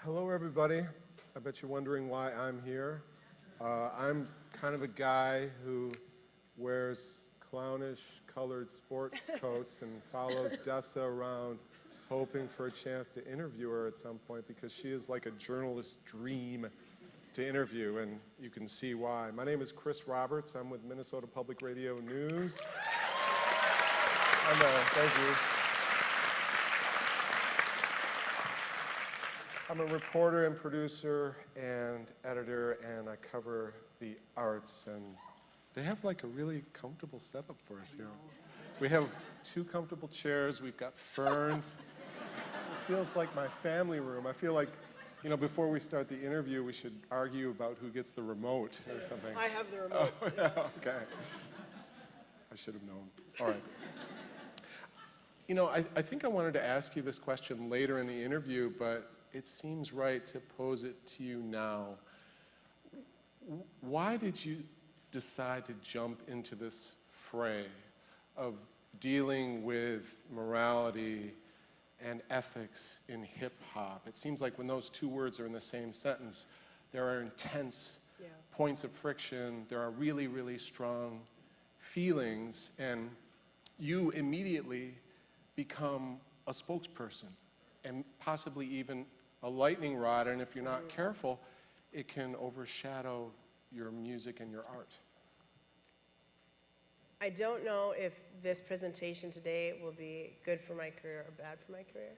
Hello, everybody. I bet you're wondering why I'm here. I'm kind of a guy who wears clownish colored sports coats and follows Dessa around hoping for a chance to interview her at some point because she is like a journalist's dream to interview, and you can see why. My name is Chris Roberts. I'm with Minnesota Public Radio News. Thank you. I'm a reporter and producer and editor, and I cover the arts, and they have like a really comfortable setup for us here. We have 2 comfortable chairs, we've got ferns. It feels like my family room. I feel like, you know, before we start the interview, we should argue about who gets the remote or something. I have the remote. Oh, yeah, okay. I should have known. All right. You know, I think I wanted to ask you this question later in the interview, but it seems right to pose it to you now. Why did you decide to jump into this fray of dealing with morality and ethics in hip-hop? It seems like when those 2 words are in the same sentence, there are intense points of friction, there are really, really strong feelings, and you immediately become a spokesperson and possibly even a lightning rod, and if you're not careful, it can overshadow your music and your art. I don't know if this presentation today will be good for my career or bad for my career.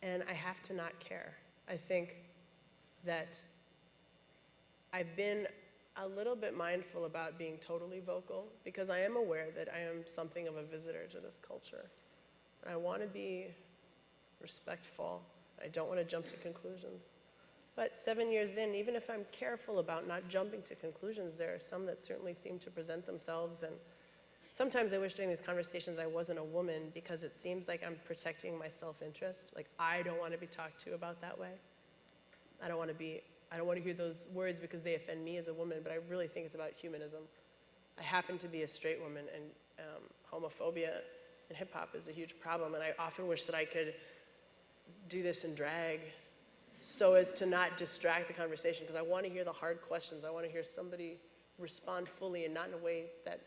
And I have to not care. I think that I've been a little bit mindful about being totally vocal because I am aware that I am something of a visitor to this culture. And I want to be respectful. I don't want to jump to conclusions. But 7 years in, even if I'm careful about not jumping to conclusions, there are some that certainly seem to present themselves. And sometimes I wish during these conversations I wasn't a woman because it seems like I'm protecting my self-interest. Like, I don't want to be talked to about that way. I don't want to hear those words because they offend me as a woman, but I really think it's about humanism. I happen to be a straight woman, and homophobia in hip-hop is a huge problem, and I often wish that I could do this in drag so as to not distract the conversation, because I want to hear the hard questions. I want to hear somebody respond fully and not in a way that,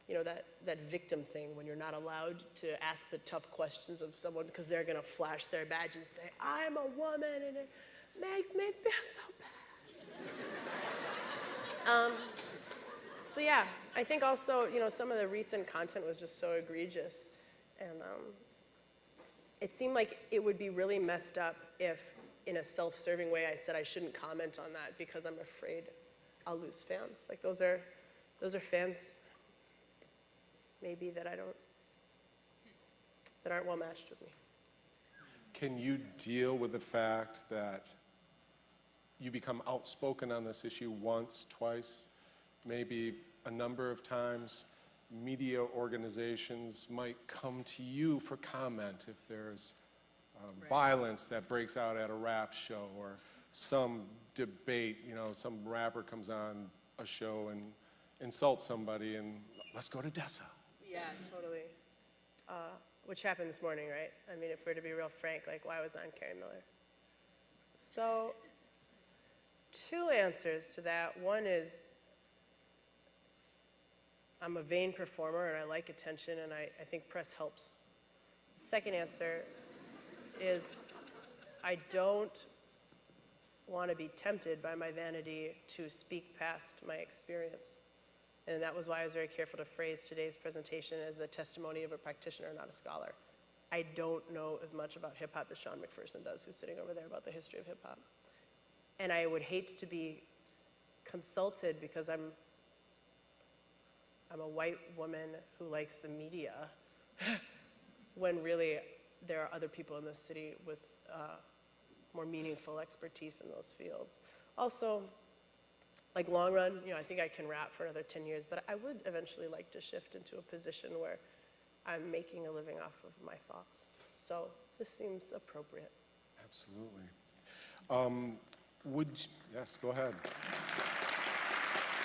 you know, that victim thing when you're not allowed to ask the tough questions of someone because they're going to flash their badge and say, I'm a woman, and it makes me feel so bad. So yeah, I think also, you know, some of the recent content was just so egregious, and it seemed like it would be really messed up if, in a self-serving way, I said I shouldn't comment on that because I'm afraid I'll lose fans. Like those are fans maybe that aren't well matched with me. Can you deal with the fact that you become outspoken on this issue once, twice, maybe a number of times? Media organizations might come to you for comment if there's violence that breaks out at a rap show or some debate, you know, some rapper comes on a show and insults somebody and let's go to Dessa. Yeah, totally. Which happened this morning, right? I mean, if we're to be real frank, like why was I on Carrie Miller? So 2 answers to that. One is I'm a vain performer and I like attention and I think press helps. Second answer is I don't want to be tempted by my vanity to speak past my experience. And that was why I was very careful to phrase today's presentation as the testimony of a practitioner, not a scholar. I don't know as much about hip-hop as Sean McPherson does, who's sitting over there, about the history of hip-hop. And I would hate to be consulted because I'm a white woman who likes the media when really there are other people in this city with more meaningful expertise in those fields. Also, like long run, you know, I think I can rap for another 10 years, but I would eventually like to shift into a position where I'm making a living off of my thoughts. So this seems appropriate. Absolutely. Yes, go ahead.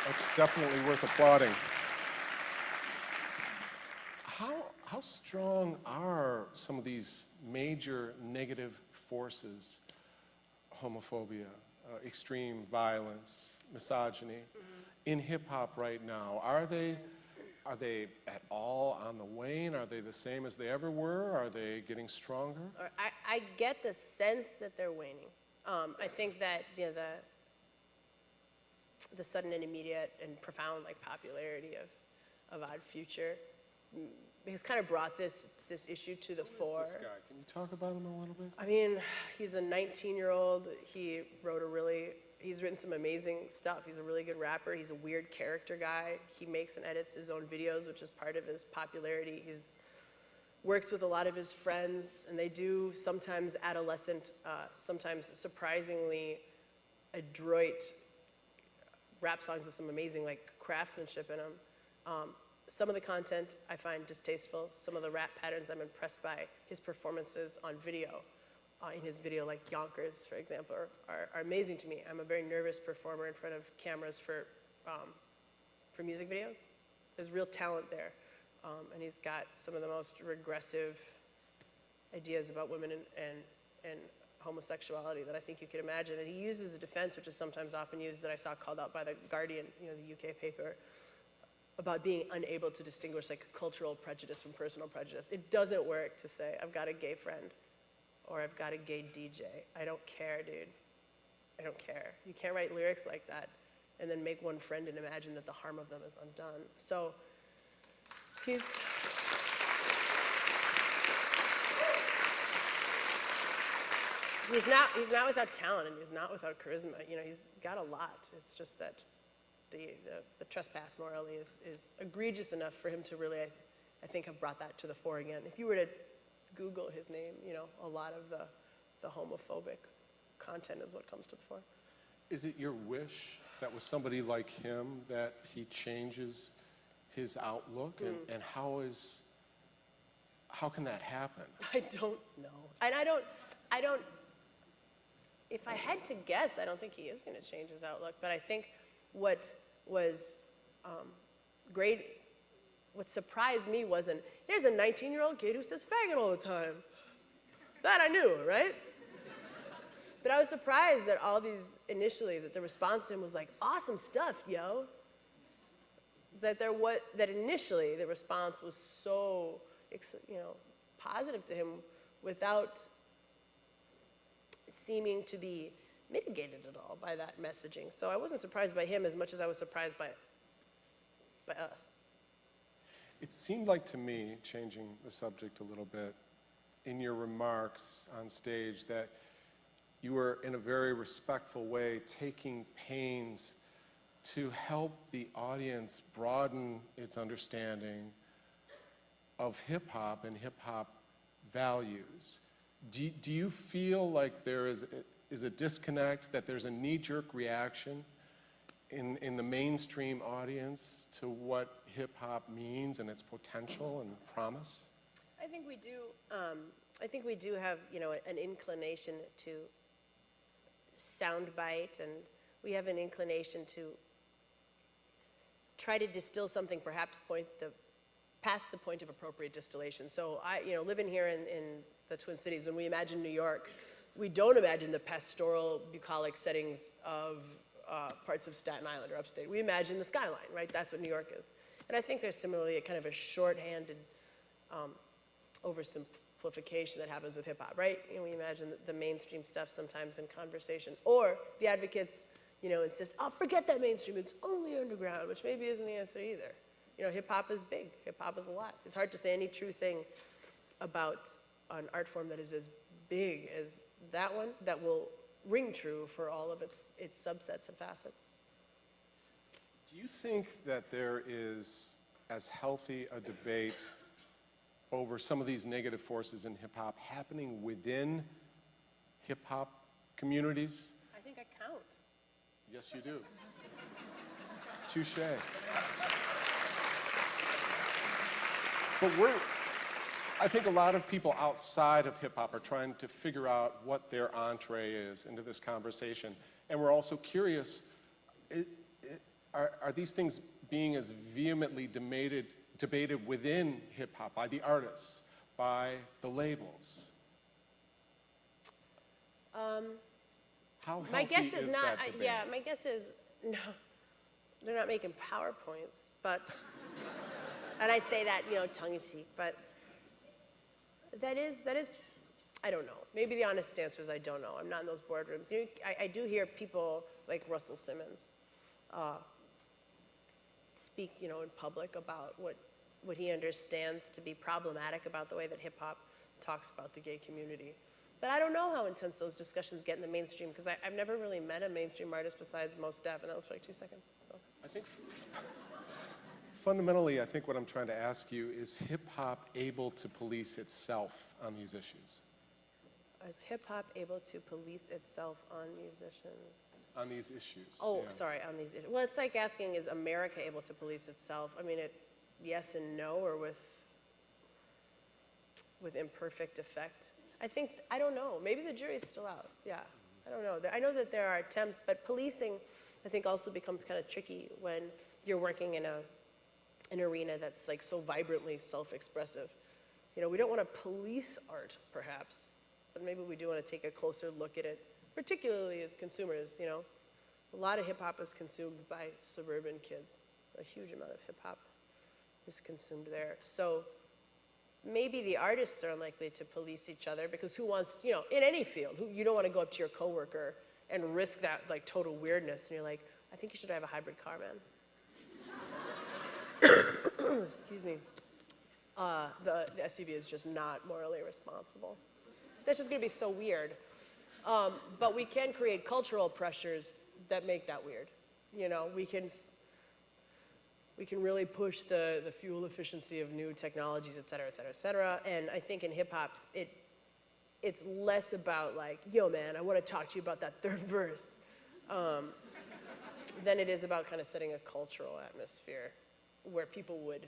That's definitely worth applauding. how strong are some of these major negative forces, homophobia, extreme violence, misogyny, in hip hop right now? Are they at all on the wane? Are they the same as they ever were? Are they getting stronger? Or I get the sense that they're waning. I think that the sudden and immediate and profound popularity of Odd Future has kind of brought this issue to the fore. Who is this guy? Can you talk about him a little bit? I mean, he's a 19-year-old. He's written some amazing stuff. He's a really good rapper. He's a weird character guy. He makes and edits his own videos, which is part of his popularity. He's works with a lot of his friends, and they do sometimes adolescent, sometimes surprisingly adroit rap songs with some amazing craftsmanship in them. Some of the content I find distasteful. Some of the rap patterns I'm impressed by. His performances on video, in his video like Yonkers, for example, are amazing to me. I'm a very nervous performer in front of cameras for music videos. There's real talent there. And he's got some of the most regressive ideas about women and homosexuality that I think you could imagine. And he uses a defense, which is sometimes often used, that I saw called out by The Guardian, the UK paper, about being unable to distinguish cultural prejudice from personal prejudice. It doesn't work to say, I've got a gay friend or I've got a gay DJ. I don't care, dude. I don't care. You can't write lyrics like that and then make one friend and imagine that the harm of them is undone. So he's not without talent, and he's not without charisma. He's got a lot. It's just that the trespass morally is egregious enough for him to really, I think, have brought that to the fore again. If you were to Google his name, a lot of the homophobic content is what comes to the fore. Is it your wish that with somebody like him that he changes his outlook, and how can that happen? I don't know. And I don't, if I had to guess, I don't think he is going to change his outlook. But I think what was great, what surprised me wasn't, here's a 19-year-old kid who says faggot all the time. That I knew, right? But I was surprised that that the response to him was awesome stuff, yo. That initially the response was so, positive to him without seeming to be mitigated at all by that messaging. So I wasn't surprised by him as much as I was surprised by us. It seemed like to me, changing the subject a little bit, in your remarks on stage that you were in a very respectful way taking pains to help the audience broaden its understanding of hip-hop and hip-hop values. Do you feel like there is a disconnect, that there's a knee-jerk reaction in the mainstream audience to what hip-hop means and its potential and promise? I think we do. I think we do have, an inclination to soundbite, and we have an inclination to try to distill something, perhaps past the point of appropriate distillation. So living here in the Twin Cities, when we imagine New York, we don't imagine the pastoral, bucolic settings of parts of Staten Island or upstate. We imagine the skyline, right? That's what New York is. And I think there's similarly a kind of a shorthanded oversimplification that happens with hip hop, right? We imagine the mainstream stuff sometimes in conversation, or the advocates, insist, oh, forget that mainstream, it's only underground, which maybe isn't the answer either. Hip hop is big, hip hop is a lot. It's hard to say any true thing about an art form that is as big as that one that will ring true for all of its subsets and facets. Do you think that there is as healthy a debate over some of these negative forces in hip-hop happening within hip-hop communities? I think I count. Yes, you do. Touché. But I think a lot of people outside of hip-hop are trying to figure out what their entree is into this conversation. And we're also curious, are these things being as vehemently debated within hip hop by the artists, by the labels? How My healthy guess is is not, that debate? yeah, my guess is, no, they're not making PowerPoints, but, and I say that, tongue in cheek, but that is, I don't know. Maybe the honest answer is I don't know. I'm not in those boardrooms. I do hear people like Russell Simmons speak, in public about what he understands to be problematic about the way that hip hop talks about the gay community. But I don't know how intense those discussions get in the mainstream, because I've never really met a mainstream artist besides Mos Def, and that was for like 2 seconds. So. I think fundamentally, I think what I'm trying to ask you is hip hop able to police itself on these issues? Is hip hop able to police itself on musicians? On these issues. Oh, yeah. sorry, on these issues. Well, it's like asking, is America able to police itself? I mean, yes and no, or with imperfect effect. I don't know. Maybe the jury's still out. Yeah, I don't know. I know that there are attempts, but policing, I think, also becomes kind of tricky when you're working in an arena that's like so vibrantly self-expressive. We don't want to police art, perhaps, but maybe we do want to take a closer look at it, particularly as consumers. A lot of hip hop is consumed by suburban kids. A huge amount of hip hop is consumed there. So maybe the artists are unlikely to police each other, because who wants, in any field, you don't want to go up to your coworker and risk that like total weirdness, and you're like, I think you should drive a hybrid car, man. Excuse me. The SUV is just not morally responsible. That's just going to be so weird. But we can create cultural pressures that make that weird. We can really push the fuel efficiency of new technologies, et cetera, et cetera, et cetera. And I think in hip hop, it's less about like, yo man, I want to talk to you about that third verse, than it is about kind of setting a cultural atmosphere where people would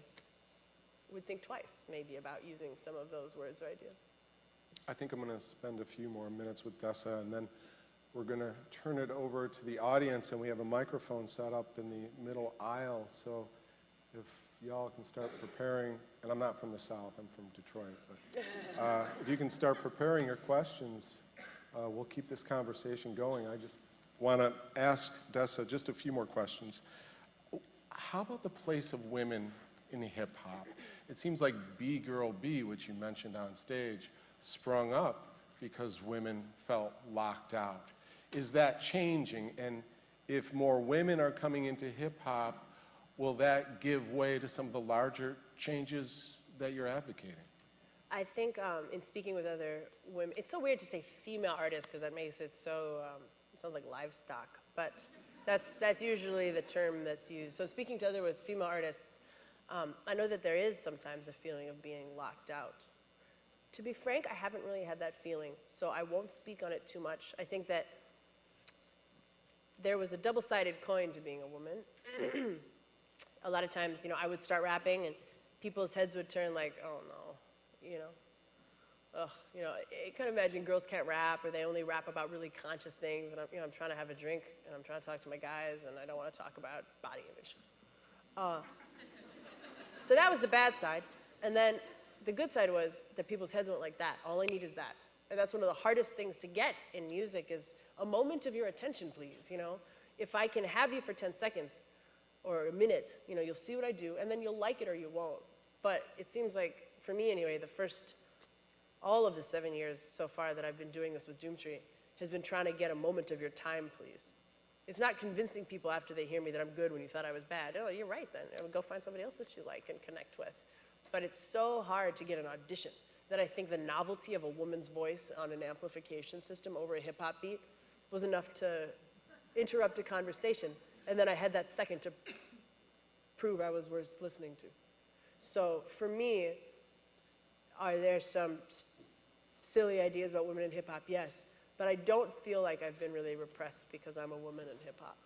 think twice maybe about using some of those words or ideas. I think I'm going to spend a few more minutes with Dessa, and then we're going to turn it over to the audience, and we have a microphone set up in the middle aisle. So if y'all can start preparing, and I'm not from the South, I'm from Detroit, but if you can start preparing your questions, we'll keep this conversation going. I just want to ask Dessa just a few more questions. How about the place of women in hip hop? It seems like B-Girl B, which you mentioned on stage, sprung up because women felt locked out. Is that changing? And if more women are coming into hip hop, will that give way to some of the larger changes that you're advocating? I think in speaking with other women, it's so weird to say female artists because that makes it so, it sounds like livestock, but that's usually the term that's used. So speaking to other with female artists, I know that there is sometimes a feeling of being locked out. To be frank, I haven't really had that feeling, so I won't speak on it too much. I think that there was a double-sided coin to being a woman. A lot of times, I would start rapping and people's heads would turn like, oh no, I kind of imagine girls can't rap, or they only rap about really conscious things, and I'm trying to have a drink, and I'm trying to talk to my guys, and I don't want to talk about body image. So that was the bad side. And then the good side was that people's heads went like that. All I need is that. And that's one of the hardest things to get in music is a moment of your attention, please. If I can have you for 10 seconds or a minute, you'll see what I do, and then you'll like it or you won't. But it seems like, for me anyway, all of the 7 years so far that I've been doing this with Doomtree has been trying to get a moment of your time, please. It's not convincing people after they hear me that I'm good when you thought I was bad. Oh, you're right then. Go find somebody else that you like and connect with. But it's so hard to get an audition that I think the novelty of a woman's voice on an amplification system over a hip-hop beat was enough to interrupt a conversation. And then I had that second to prove I was worth listening to. So for me, are there some silly ideas about women in hip-hop? Yes. But I don't feel like I've been really repressed because I'm a woman in hip-hop.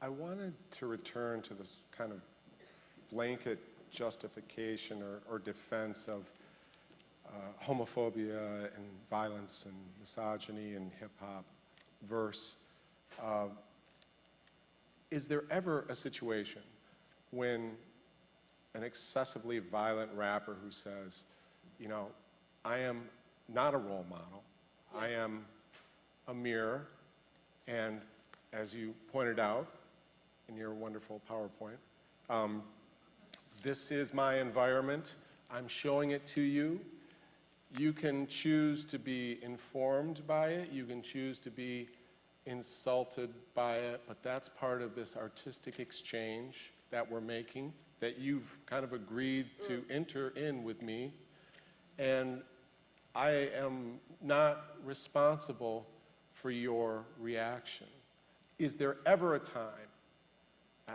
I wanted to return to this kind of blanket justification or defense of homophobia and violence and misogyny in hip-hop verse. Is there ever a situation when an excessively violent rapper who says, you know, I am not a role model. I am a mirror, and as you pointed out in your wonderful PowerPoint, this is my environment. I'm showing it to you. You can choose to be informed by it. You can choose to be insulted by it, but that's part of this artistic exchange that we're making, that you've kind of agreed to enter in with me. And I am not responsible for your reaction. Is there ever a time,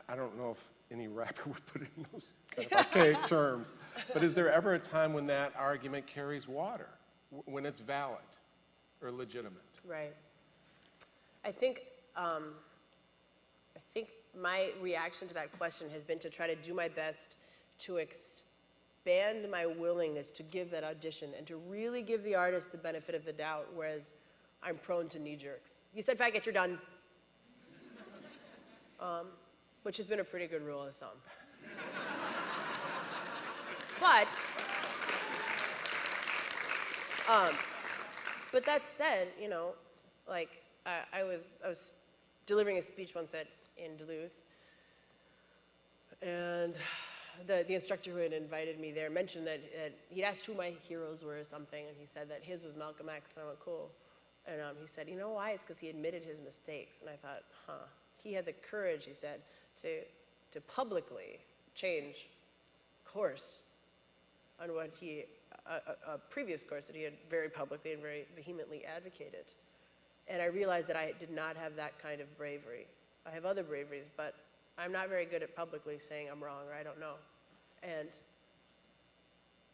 I don't know if any rapper would put it in those kind of archaic terms, but is there ever a time when that argument carries water, when it's valid or legitimate? Right. I think my reaction to that question has been to try to do my best to expand my willingness to give that audition and to really give the artist the benefit of the doubt, whereas I'm prone to knee-jerks. You said faggot, you're done. Which has been a pretty good rule of thumb. But that said, you know, like I was delivering a speech once in Duluth, and the instructor who had invited me there mentioned that he'd asked who my heroes were or something, and he said that his was Malcolm X, and I went, cool. And he said, you know why? It's because he admitted his mistakes. And I thought, huh. He had the courage, he said, to publicly change course on what a previous course that he had very publicly and very vehemently advocated. And I realized that I did not have that kind of bravery. I have other braveries, but I'm not very good at publicly saying I'm wrong or I don't know. And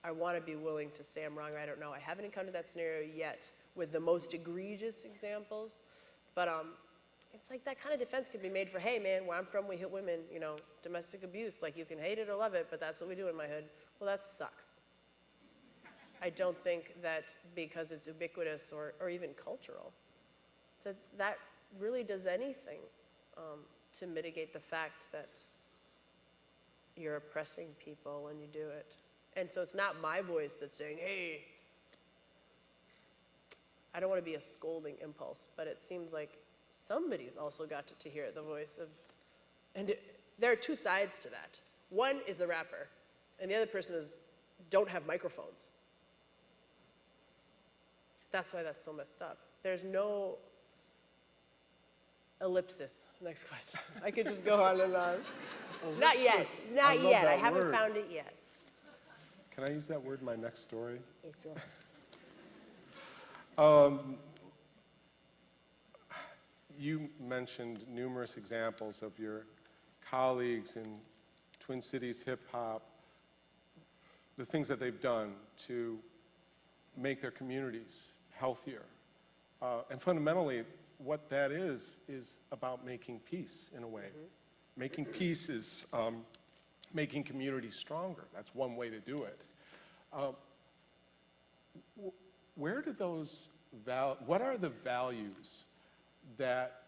I want to be willing to say I'm wrong or I don't know. I haven't encountered that scenario yet with the most egregious examples, but it's like that kind of defense could be made for, hey man, where I'm from we hit women, you know, domestic abuse, like you can hate it or love it, but that's what we do in my hood. Well, that sucks. I don't think that because it's ubiquitous or even cultural, that really does anything to mitigate the fact that you're oppressing people when you do it. And so it's not my voice that's saying, hey, I don't want to be a scolding impulse, but it seems like somebody's also got to hear the voice of, and there are two sides to that. One is the rapper, and the other person is, don't have microphones. That's why that's so messed up. There's no ellipsis. Next question. I could just go on and on. Not yet, not yet. I haven't found it yet. Can I use that word in my next story? It's yours. You mentioned numerous examples of your colleagues in Twin Cities hip hop, the things that they've done to make their communities healthier. And fundamentally, what that is about making peace in a way. Mm-hmm. Making peace is making communities stronger. That's one way to do it. Where do those what are the values that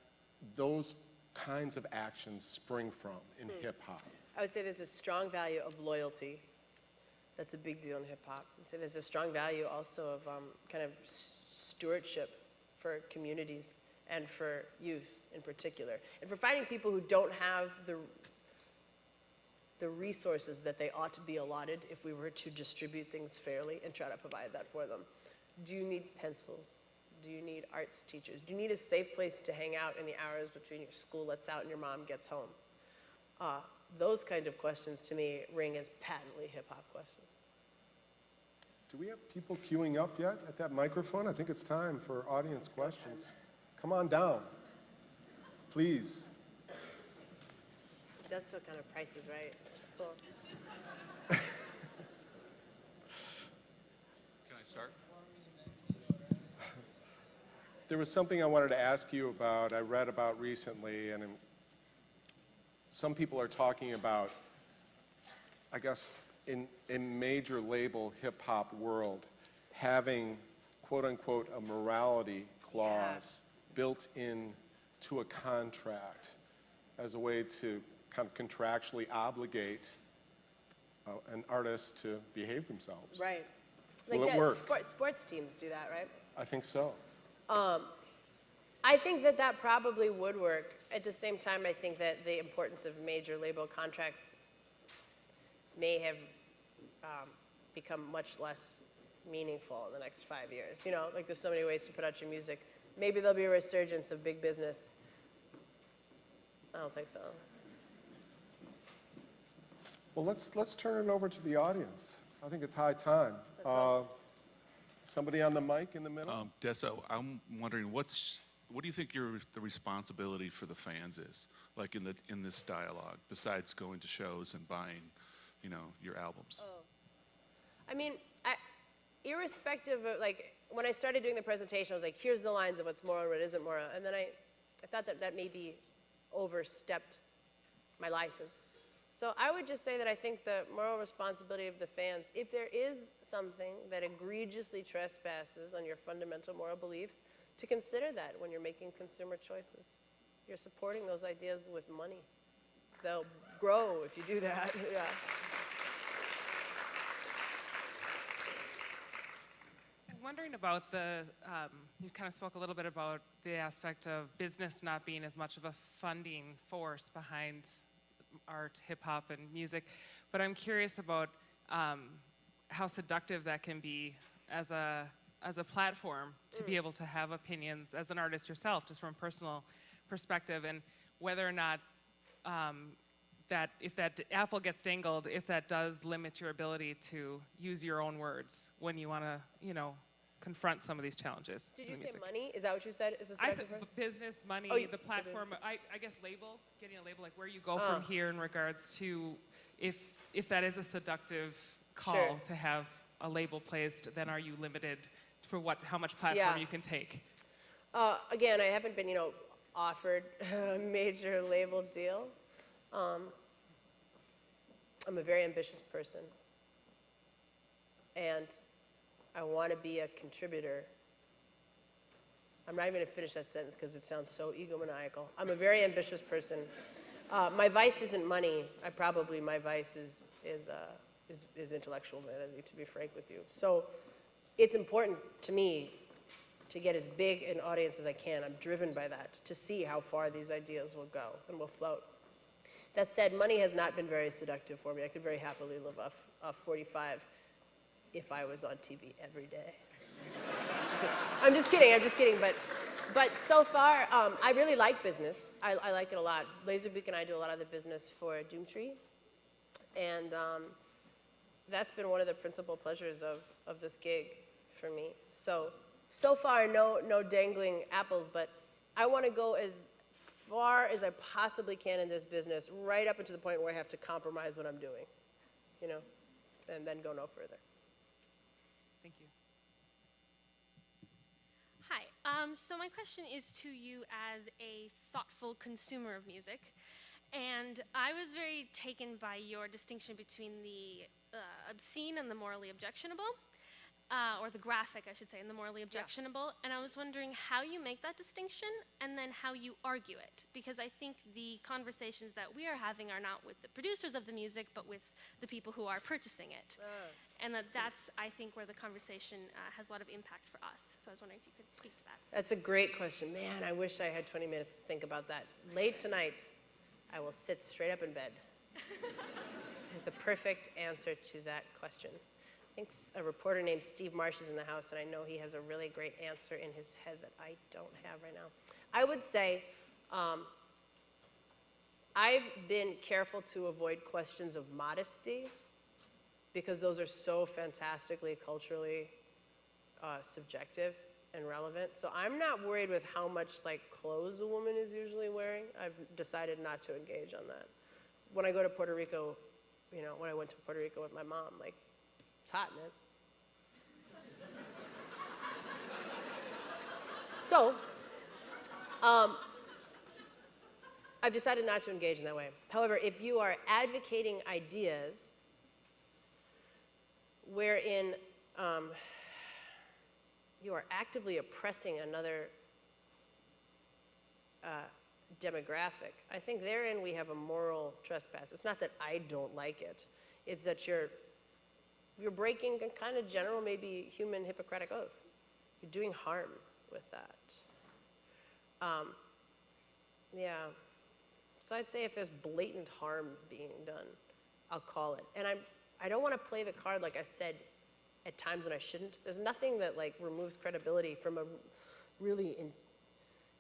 those kinds of actions spring from in hip-hop? I would say there's a strong value of loyalty. That's a big deal in hip-hop. I'd say there's a strong value also of kind of stewardship for communities and for youth in particular. And for finding people who don't have the resources that they ought to be allotted if we were to distribute things fairly and try to provide that for them. Do you need pencils? Do you need arts teachers? Do you need a safe place to hang out in the hours between your school lets out and your mom gets home? Those kind of questions to me ring as patently hip-hop questions. Do we have people queuing up yet at that microphone? I think it's time for audience questions. Come on down, please. It does feel kind of Price is Right. Cool. Can I start? There was something I wanted to ask you about, I read about recently, and some people are talking about, I guess, in a major label hip-hop world, having, quote-unquote, a morality clause built into a contract as a way to kind of contractually obligate an artist to behave themselves. Right. Will it work? Sports teams do that, right? I think so. I think that that probably would work. At the same time, I think that the importance of major label contracts may have become much less meaningful in the next 5 years. You know, like there's so many ways to put out your music. Maybe there'll be a resurgence of big business. I don't think so. Well, let's turn it over to the audience. I think it's high time. Somebody on the mic in the middle? Dessa, I'm wondering what do you think the responsibility for the fans is, like in this dialogue, besides going to shows and buying, your albums? I mean, irrespective of, like, when I started doing the presentation, I was like, here's the lines of what's moral and what isn't moral. And then I thought that maybe overstepped my license. So I would just say that I think the moral responsibility of the fans, if there is something that egregiously trespasses on your fundamental moral beliefs, to consider that when you're making consumer choices. You're supporting those ideas with money. They'll grow if you do that. Yeah. I'm wondering about you kind of spoke a little bit about the aspect of business not being as much of a funding force behind art, hip-hop, and music, but I'm curious about how seductive that can be as a platform to be able to have opinions as an artist yourself, just from a personal perspective, and whether or not that if that apple gets dangled, if that does limit your ability to use your own words when you want to, confront some of these challenges. Did you say money? Is that what you said? Is this I said business, money, the platform. I guess labels, getting a label, like where you go from here in regards to if that is a seductive call to have a label placed, then are you limited for how much platform you can take? Again, I haven't been, offered a major label deal. I'm a very ambitious person, and I want to be a contributor. I'm not even going to finish that sentence because it sounds so egomaniacal. I'm a very ambitious person. My vice isn't money. My vice is intellectual vanity, to be frank with you. So it's important to me to get as big an audience as I can. I'm driven by that, to see how far these ideas will go and will float. That said, money has not been very seductive for me. I could very happily live off 45 if I was on TV every day. I'm just kidding. But so far, I really like business. I like it a lot. Laserbeak and I do a lot of the business for Doomtree. And that's been one of the principal pleasures of this gig for me. So far, no dangling apples, but I want to go as far as I possibly can in this business, right up until the point where I have to compromise what I'm doing, and then go no further. Thank you. Hi. So my question is to you as a thoughtful consumer of music. And I was very taken by your distinction between the obscene and the morally objectionable, or the graphic, I should say, and the morally objectionable. And I was wondering how you make that distinction and then how you argue it. Because I think the conversations that we are having are not with the producers of the music, but with the people who are purchasing it. And that's, I think, where the conversation has a lot of impact for us. So I was wondering if you could speak to that. That's a great question. Man, I wish I had 20 minutes to think about that. Late tonight, I will sit straight up in bed with the perfect answer to that question. I think a reporter named Steve Marsh is in the house, and I know he has a really great answer in his head that I don't have right now. I would say I've been careful to avoid questions of modesty because those are so fantastically culturally subjective and relevant. So I'm not worried with how much clothes a woman is usually wearing. I've decided not to engage on that. When I go to Puerto Rico, when I went to Puerto Rico with my mom, it's hot, man. So, I've decided not to engage in that way. However, if you are advocating ideas wherein you are actively oppressing another demographic, I think therein we have a moral trespass. It's not that I don't like it. It's that you're breaking a kind of general, maybe human Hippocratic oath. You're doing harm with that. Yeah. So I'd say if there's blatant harm being done, I'll call it. And I don't want to play the card, like I said, at times when I shouldn't. There's nothing that like removes credibility from a really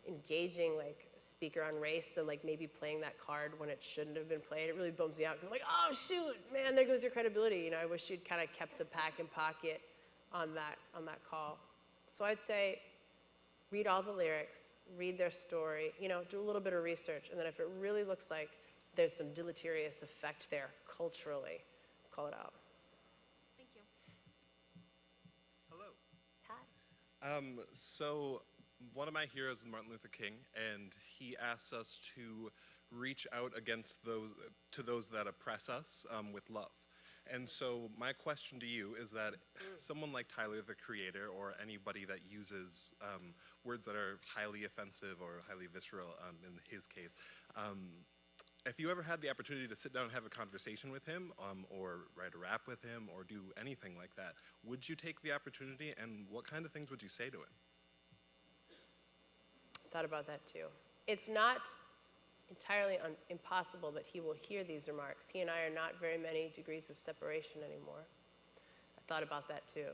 engaging like speaker on race than like maybe playing that card when it shouldn't have been played. It really bums me out because I'm like, oh shoot, man, there goes your credibility. You know, I wish you'd kind of kept the pack in pocket on that call. So I'd say read all the lyrics, read their story, you know, do a little bit of research, and then if it really looks like there's some deleterious effect there culturally, call it out. Thank you. Hello. Hi. So one of my heroes is Martin Luther King, and he asks us to reach out against those that oppress us with love. And so my question to you is that someone like Tyler, the Creator, or anybody that uses words that are highly offensive or highly visceral in his case, if you ever had the opportunity to sit down and have a conversation with him, or write a rap with him, or do anything like that, would you take the opportunity, and what kind of things would you say to him? Thought about that too. It's not entirely impossible that he will hear these remarks. He and I are not very many degrees of separation anymore. I thought about that too.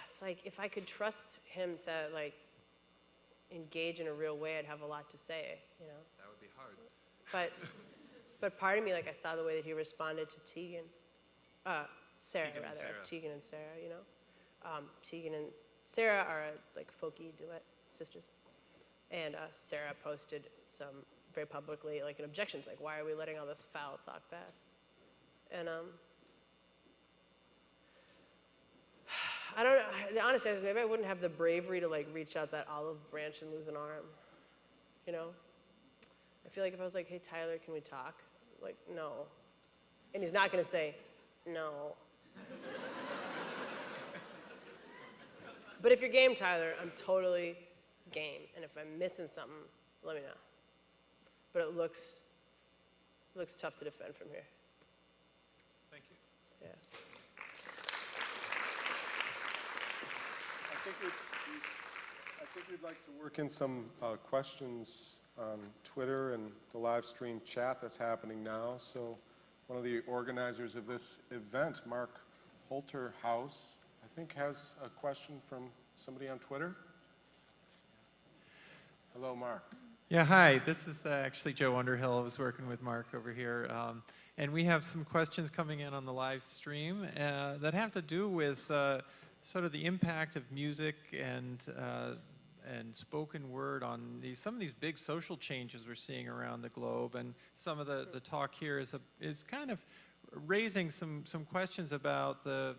It's like if I could trust him to like engage in a real way, I'd have a lot to say, you know. That would be hard. But part of me, like I saw the way that he responded to Sarah, Tegan and rather, Sarah. Tegan and Sarah, you know. Tegan and Sarah are like folky duet sisters, and Sarah posted some very publicly like an objections, like why are we letting all this foul talk pass? And I don't know. The honest answer is maybe I wouldn't have the bravery to like reach out that olive branch and lose an arm. You know, I feel like if I was like, hey Tyler, can we talk? Like no, and he's not gonna say no. But if you're game, Tyler, I'm totally game. And if I'm missing something, let me know. But it looks tough to defend from here. Thank you. Yeah. I think we'd like to work in some questions on Twitter and the live stream chat that's happening now. So one of the organizers of this event, Mark Holterhouse, I think has a question from somebody on Twitter. Hello, Mark. Yeah, hi. This is actually Joe Underhill. I was working with Mark over here. And we have some questions coming in on the live stream that have to do with sort of the impact of music and spoken word on some of these big social changes we're seeing around the globe. And some of the talk here is kind of raising some questions about the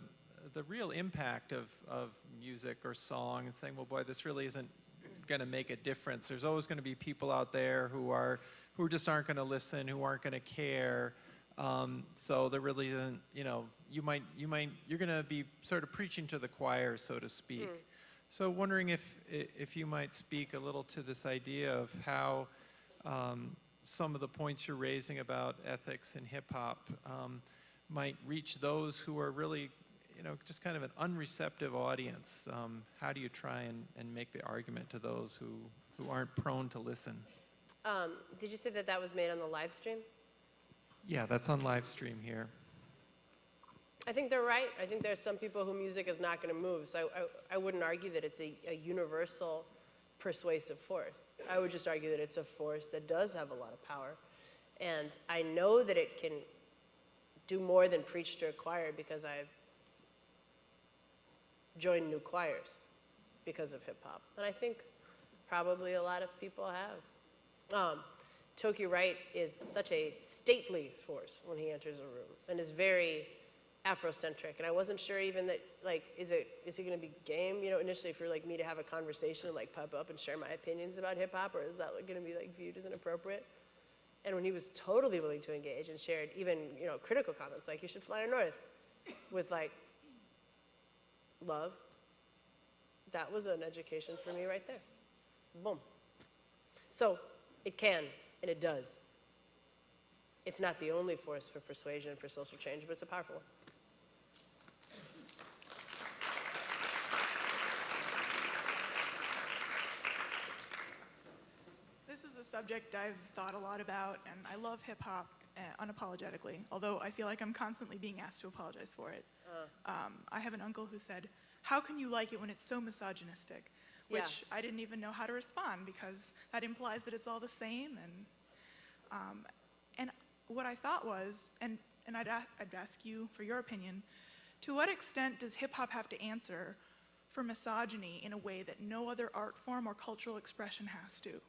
real impact of music or song, and saying, well, boy, this really isn't going to make a difference. There's always going to be people out there who just aren't going to listen, who aren't going to care. So there really isn't, you know, you're going to be sort of preaching to the choir, so to speak. So wondering if you might speak a little to this idea of how some of the points you're raising about ethics in hip hop might reach those who are really, you know, just kind of an unreceptive audience. How do you try and make the argument to those who aren't prone to listen? Did you say that was made on the live stream? Yeah, that's on live stream here. I think they're right. I think there's some people who music is not going to move. So I wouldn't argue that it's a universal persuasive force. I would just argue that it's a force that does have a lot of power. And I know that it can do more than preach to a choir because I've joined new choirs because of hip hop. And I think probably a lot of people have. Tokyo Wright is such a stately force when he enters a room and is very Afrocentric. And I wasn't sure even that, like, is he going to be game, you know, initially for like me to have a conversation, like pop up and share my opinions about hip hop, or is that going to be like viewed as inappropriate? And when he was totally willing to engage and shared even, you know, critical comments like you should fly to North with like love, that was an education for me right there. Boom. So it can and it does. It's not the only force for persuasion and for social change, but it's a powerful one. This is a subject I've thought a lot about, and I love hip hop unapologetically, although I feel like I'm constantly being asked to apologize for it. I have an uncle who said, "How can you like it when it's so misogynistic?" Which I didn't even know how to respond, because that implies that it's all the same. And what I thought was, and I'd ask you for your opinion, to what extent does hip hop have to answer for misogyny in a way that no other art form or cultural expression has to,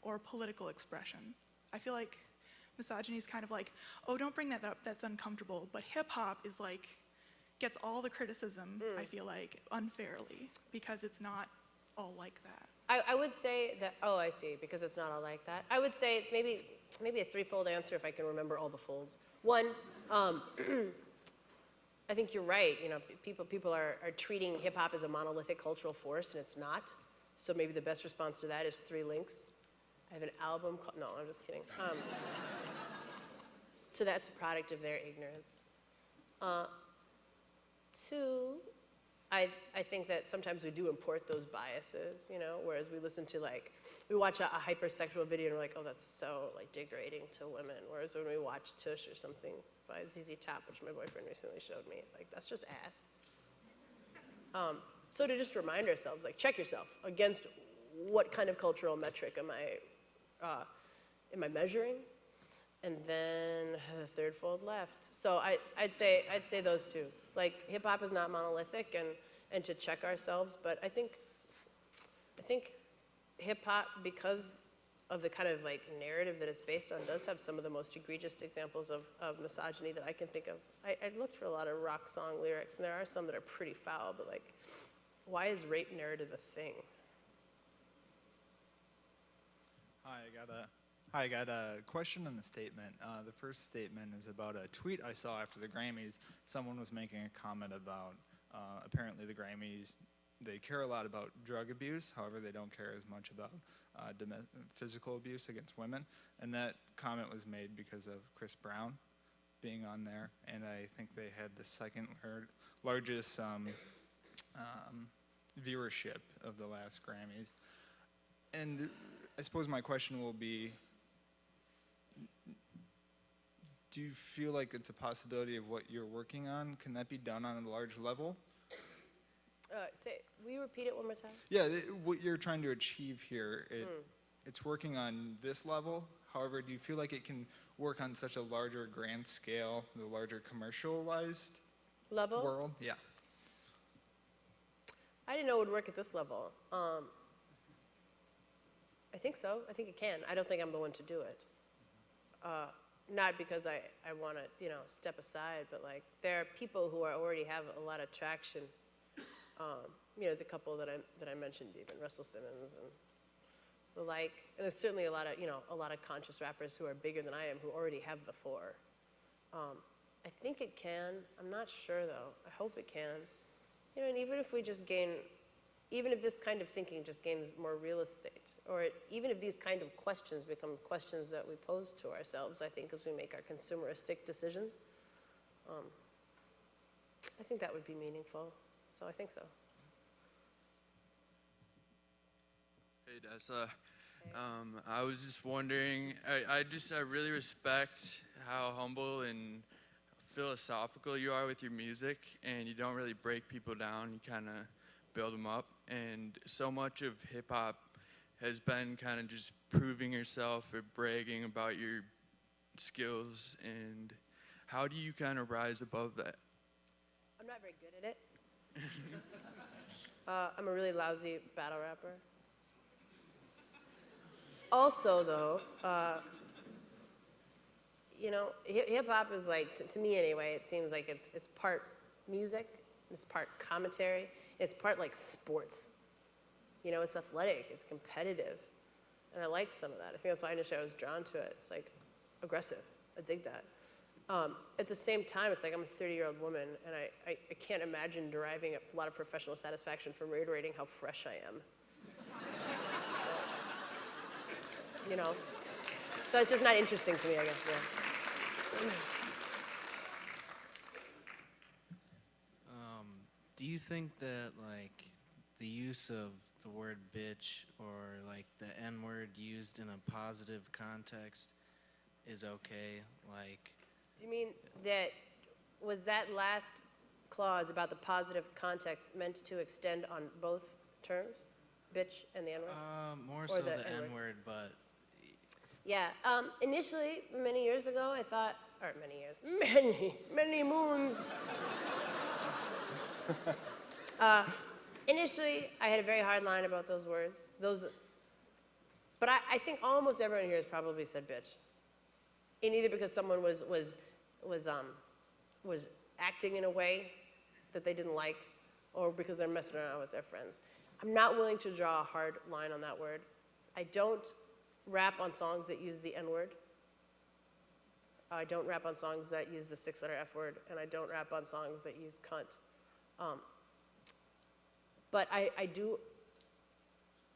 or political expression? I feel like misogyny is kind of like, oh, don't bring that up, that's uncomfortable. But hip hop is like, gets all the criticism, I feel like, unfairly, because it's not all like that. I would say that, oh, I see, because it's not all like that. I would say maybe a threefold answer if I can remember all the folds. One, I think you're right. You know, people are treating hip hop as a monolithic cultural force, and it's not. So maybe the best response to that is 3 links. I have an album called, no, I'm just kidding. So that's a product of their ignorance. 2, I think that sometimes we do import those biases, you know, whereas we listen to, like, we watch a hypersexual video and we're like, oh, that's so, like, degrading to women. Whereas when we watch Tush or something by ZZ Top, which my boyfriend recently showed me, like, that's just ass. So to just remind ourselves, like, check yourself against what kind of cultural metric am I measuring? And then the third fold left. So I'd say those 2. Like, hip hop is not monolithic, and to check ourselves. But I think hip hop, because of the kind of like narrative that it's based on, does have some of the most egregious examples of misogyny that I can think of. I looked for a lot of rock song lyrics, and there are some that are pretty foul. But like, why is rape narrative a thing? Hi, I got a question and a statement. The first statement is about a tweet I saw after the Grammys. Someone was making a comment about apparently the Grammys, they care a lot about drug abuse, however they don't care as much about physical abuse against women. And that comment was made because of Chris Brown being on there, and I think they had the second largest viewership of the last Grammys. And I suppose my question will be, do you feel like it's a possibility of what you're working on? Can that be done on a large level? Will you repeat it one more time? Yeah, what you're trying to achieve here, it's working on this level. However, do you feel like it can work on such a larger grand scale, the larger commercialized Level? world? Yeah. I didn't know it would work at this level. I think so. I think it can. I don't think I'm the one to do it. Not because I want to, you know, step aside, but like, there are people who already have a lot of traction. You know, the couple that I mentioned, even Russell Simmons and the like. And there's certainly a lot of conscious rappers who are bigger than I am who already have the 4. I think it can. I'm not sure though. I hope it can. You know, and even if this kind of thinking just gains more real estate, or even if these kind of questions become questions that we pose to ourselves, I think, as we make our consumeristic decision, I think that would be meaningful. So I think so. Hey, Dessa. I was just wondering, I really respect how humble and philosophical you are with your music, and you don't really break people down, you kind of build them up. And so much of hip hop has been kind of just proving yourself or bragging about your skills. And how do you kind of rise above that? I'm not very good at it. I'm a really lousy battle rapper. Also, though, you know, hip hop is like, to me anyway, it seems like it's part music, it's part commentary, it's part like sports. You know, it's athletic, it's competitive, and I like some of that. I think that's why initially I was drawn to it. It's like aggressive. I dig that. At the same time, it's like I'm a 30-year-old woman, and I can't imagine deriving a lot of professional satisfaction from reiterating how fresh I am. So, you know, so it's just not interesting to me, I guess. Yeah. Do you think that like the use of the word bitch or like the N-word used in a positive context is okay? Like, Do you mean that, was that last clause about the positive context meant to extend on both terms? Bitch and the N-word? more Or so the the N-word. N-word, but Yeah, initially, many years ago, I thought, or many years, many moons. Initially, I had a very hard line about those words. But I think almost everyone here has probably said bitch. And either because someone was acting in a way that they didn't like, or because they're messing around with their friends. I'm not willing to draw a hard line on that word. I don't rap on songs that use the N-word. I don't rap on songs that use the 6-letter F word, and I don't rap on songs that use cunt. But I do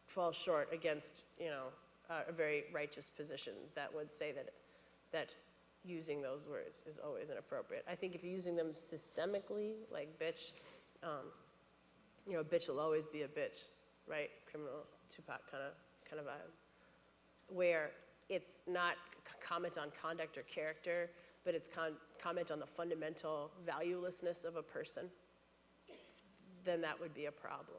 fall short against, a very righteous position that would say that using those words is always inappropriate. I think if you're using them systemically, like bitch, bitch will always be a bitch, right? Criminal Tupac kind of vibe, where it's not comment on conduct or character, but it's comment on the fundamental valuelessness of a person, then that would be a problem.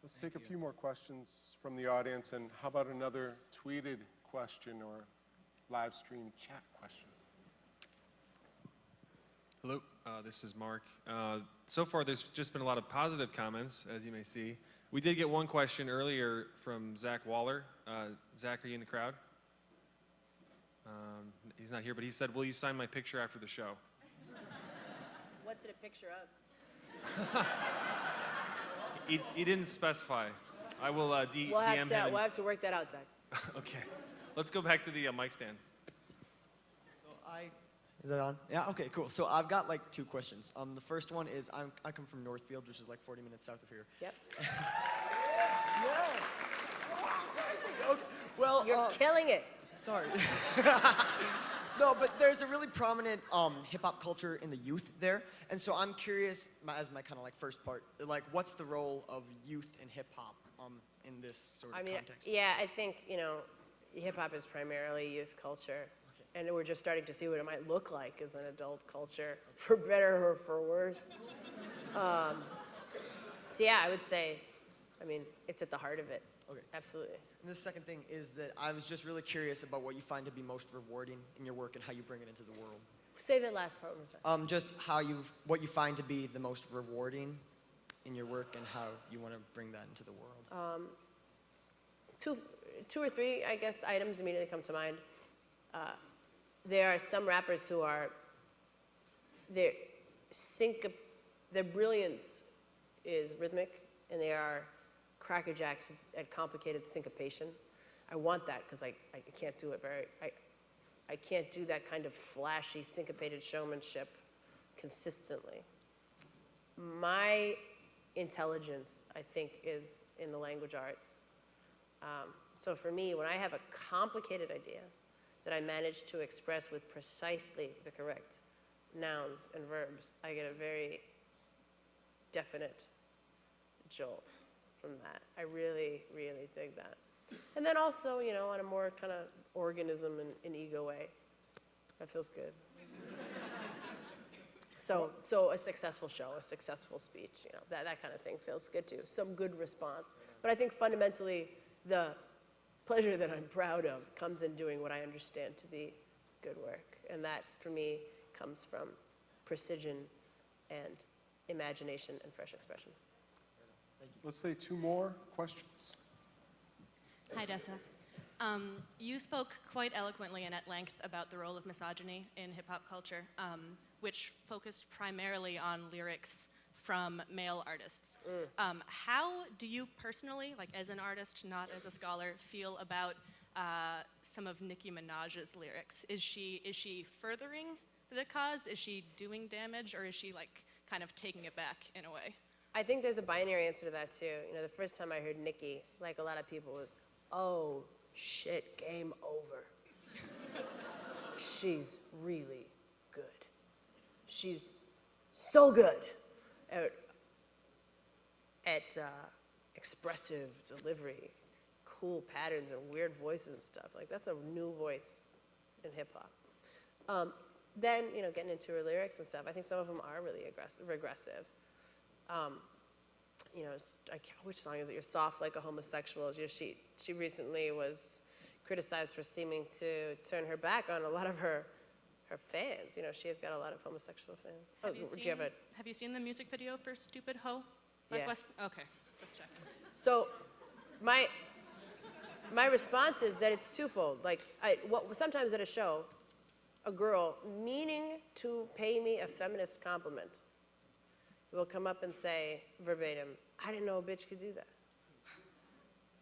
Let's take a few more questions from the audience, and how about another tweeted question or live stream chat question? Hello, this is Mark. So far, there's just been a lot of positive comments, as you may see. We did get one question earlier from Zach Waller. Zach, are you in the crowd? He's not here, but he said, will you sign my picture after the show? What's it a picture of? He didn't specify. I will DM him. We'll have to work that out, Zach. Okay. Let's go back to the mic stand. Is that on? Yeah, okay, cool. So I've got like 2 questions. The first one is, I come from Northfield, which is like 40 minutes south of here. Yep. Okay, well, you're killing it. Sorry. No, but there's a really prominent hip-hop culture in the youth there. And so I'm curious, as my kind of like first part, like what's the role of youth in hip-hop in this sort of context? Yeah, I think, hip-hop is primarily youth culture. And we're just starting to see what it might look like as an adult culture, for better or for worse. So yeah, I would say, it's at the heart of it. Okay. Absolutely. And the second thing is that I was just really curious about what you find to be most rewarding in your work and how you bring it into the world. Say that last part one more time. Just what you find to be the most rewarding in your work and how you want to bring that into the world. Two or three, I guess, items immediately come to mind. There are some rappers who are, their brilliance is rhythmic, and they are crackerjacks at complicated syncopation. I want that because I can't do it I can't do that kind of flashy syncopated showmanship consistently. My intelligence, I think, is in the language arts. So for me, when I have a complicated idea that I manage to express with precisely the correct nouns and verbs, I get a very definite jolt from that. I really, really dig that. And then also, on a more kind of organism and ego way. That feels good. So a successful show, a successful speech, that kind of thing feels good too. Some good response. But I think fundamentally, the pleasure that I'm proud of comes in doing what I understand to be good work. And that, for me, comes from precision and imagination and fresh expression. Let's say 2 more questions. Hi, Dessa. You spoke quite eloquently and at length about the role of misogyny in hip-hop culture, which focused primarily on lyrics from male artists. How do you personally, like as an artist, not as a scholar, feel about some of Nicki Minaj's lyrics? Is she furthering the cause? Is she doing damage, or is she like kind of taking it back in a way? I think there's a binary answer to that too. The first time I heard Nicki, like a lot of people, was, oh shit, game over. she's really good. She's so good at expressive delivery, cool patterns and weird voices and stuff. Like, that's a new voice in hip hop. Then, you know, getting into her lyrics and stuff, I think some of them are really regressive. You know, which song is it? You're soft like a homosexual. You know, she recently was criticized for seeming to turn her back on a lot of her fans. You know, she has got a lot of homosexual fans. Have you seen the music video for Stupid Ho? By Yeah. Okay, let's check. So my response is that it's twofold. Like, sometimes at a show, a girl meaning to pay me a feminist compliment will come up and say verbatim, "I didn't know a bitch could do that."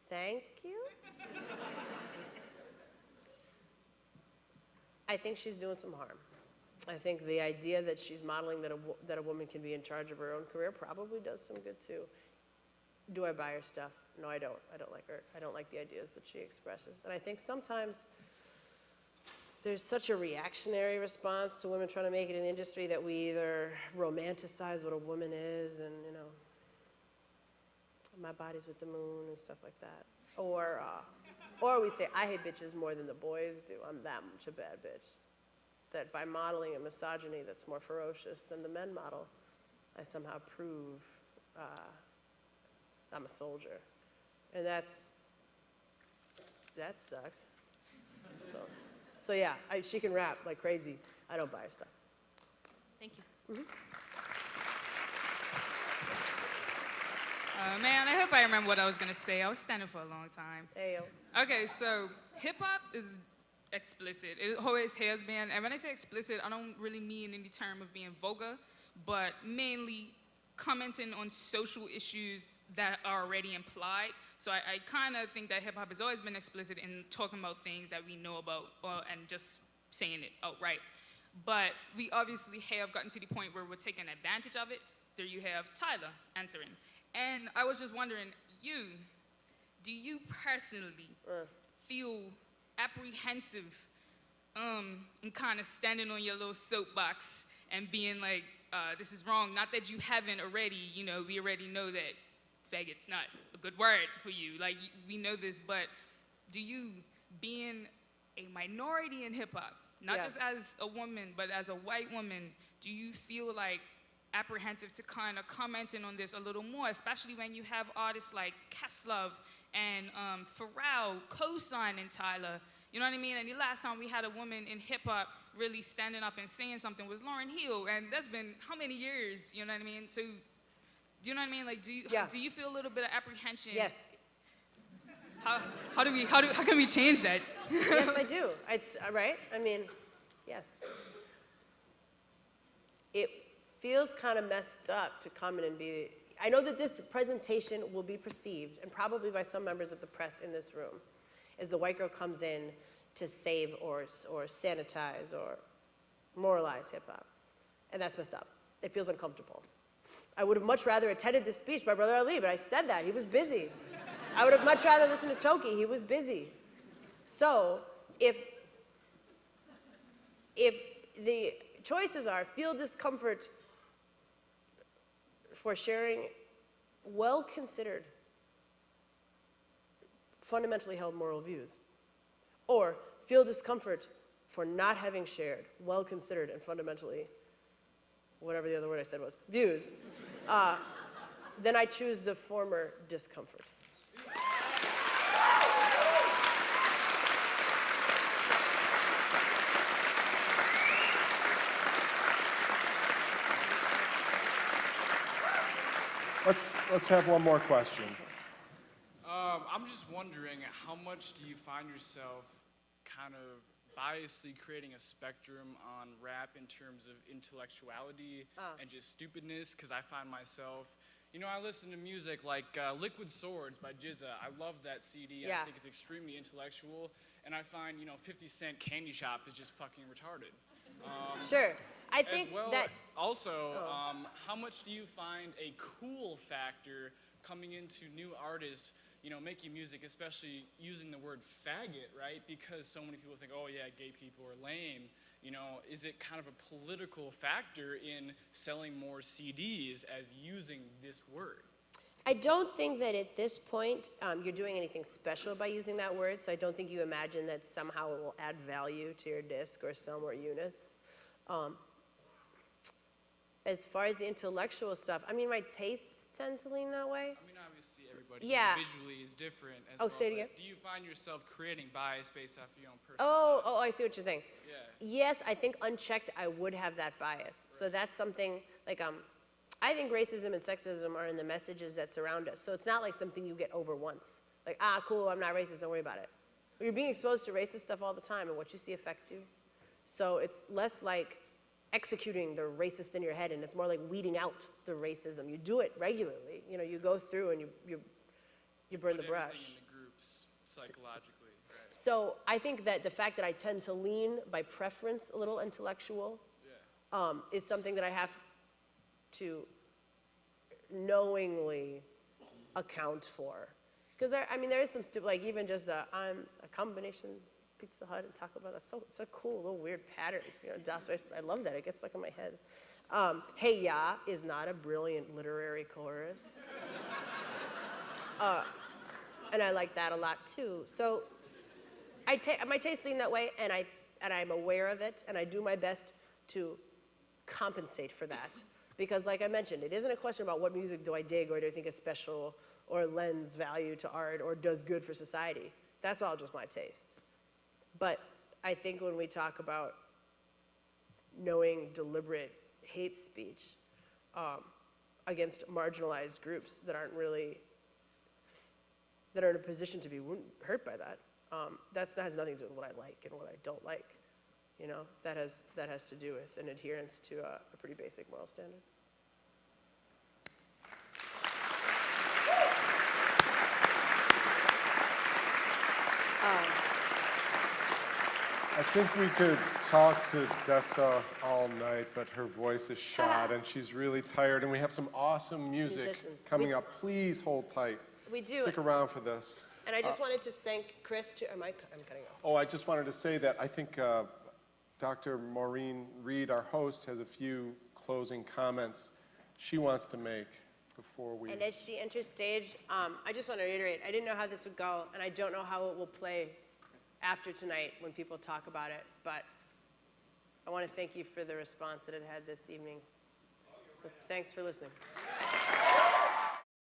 Thank you. I think she's doing some harm. I think the idea that she's modeling that a woman can be in charge of her own career probably does some good too. Do I buy her stuff? No, I don't. I don't like her. I don't like the ideas that she expresses. And I think sometimes there's such a reactionary response to women trying to make it in the industry that we either romanticize what a woman is and, you know, my body's with the moon and stuff like that. Or we say, I hate bitches more than the boys do. I'm that much a bad bitch. That by modeling a misogyny that's more ferocious than the men model, I somehow prove I'm a soldier. And that sucks. So yeah, she can rap like crazy. I don't buy her stuff. Thank you. Man, I hope I remember what I was gonna say. I was standing for a long time. Hey, yo. Okay, so hip hop is explicit. It always has been. And when I say explicit, I don't really mean in the term of being vulgar, but mainly commenting on social issues that are already implied. So I kind of think that hip hop has always been explicit in talking about things that we know about and just saying it outright. But we obviously have gotten to the point where we're taking advantage of it. There you have Tyler answering. And I was just wondering, do you personally feel apprehensive in kind of standing on your little soapbox and being like, this is wrong? Not that you haven't already, you know, we already know that faggot's not a good word for you. Like, we know this, but do you, being a minority in hip hop, not just as a woman, but as a white woman, do you feel like apprehensive to kind of commenting on this a little more, especially when you have artists like Questlove and Pharrell co-signing Tyler? You know what I mean? And the last time we had a woman in hip hop really standing up and saying something was Lauryn Hill, and that's been how many years? You know what I mean? So, do you know what I mean? Like, do you feel a little bit of apprehension? Yes. How can we change that? Yes, I do. It's right. I mean, yes. It feels kind of messed up to come in and be. I know that this presentation will be perceived, and probably by some members of the press in this room, as the white girl comes in to save or sanitize or moralize hip hop, and that's messed up. It feels uncomfortable. I would have much rather attended this speech by Brother Ali, but I said that. He was busy. I would have much rather listened to Toki. He was busy. So if the choices are feel discomfort for sharing well-considered, fundamentally held moral views, or feel discomfort for not having shared well-considered and fundamentally, whatever the other word I said was, views, then I choose the former discomfort. Let's have one more question. I'm just wondering, how much do you find yourself kind of biasly creating a spectrum on rap in terms of intellectuality and just stupidness? Because I find myself, you know, I listen to music like Liquid Swords by Jizza. I love that CD. I think it's extremely intellectual. And I find, you know, 50 Cent Candy Shop is just fucking retarded. Sure. I think that. Also, how much do you find a cool factor coming into new artists making music, especially using the word faggot, right? Because so many people think, oh yeah, gay people are lame. Is it kind of a political factor in selling more CDs as using this word? I don't think that at this point you're doing anything special by using that word, so I don't think you imagine that somehow it will add value to your disc or sell more units. As far as the intellectual stuff, I mean, my tastes tend to lean that way. I mean, obviously everybody Yeah. individually is different as Oh, well. say it again? Do you find yourself creating bias based off your own personal Oh, I see what you're saying. Yeah. Yes, I think unchecked, I would have that bias. Right. So that's something, like, I think racism and sexism are in the messages that surround us. So it's not like something you get over once. Like, cool, I'm not racist, don't worry about it. But you're being exposed to racist stuff all the time, and what you see affects you. So it's less like executing the racist in your head, and it's more like weeding out the racism. You do it regularly. You go through and you burn the brush. In the groups psychologically. Right. So I think that the fact that I tend to lean by preference a little intellectual is something that I have to knowingly account for. Because there is some stupid, like even just I'm a combination Pizza Hut and Taco Bell. It's a cool little weird pattern. Das Reis, I love that. It gets stuck in my head. Hey Ya is not a brilliant literary chorus. And I like that a lot too. So my tastes lean that way, and I'm aware of it, and I do my best to compensate for that. Because like I mentioned, it isn't a question about what music do I dig or do I think is special or lends value to art or does good for society. That's all just my taste. But I think when we talk about knowing deliberate hate speech against marginalized groups that aren't really, that are in a position to be hurt by that, that has nothing to do with what I like and what I don't like. That has to do with an adherence to a pretty basic moral standard. I think we could talk to Dessa all night, but her voice is shot and she's really tired, and we have some awesome music Musicians. coming up. Please hold tight. We do. Stick around for this. And I just wanted to thank Chris too. I'm cutting off. Oh, I just wanted to say that I think Dr. Maureen Reed, our host, has a few closing comments she wants to make before we... And as she enters stage, I just want to reiterate, I didn't know how this would go, and I don't know how it will play after tonight when people talk about it, but I want to thank you for the response that it had this evening. So thanks for listening.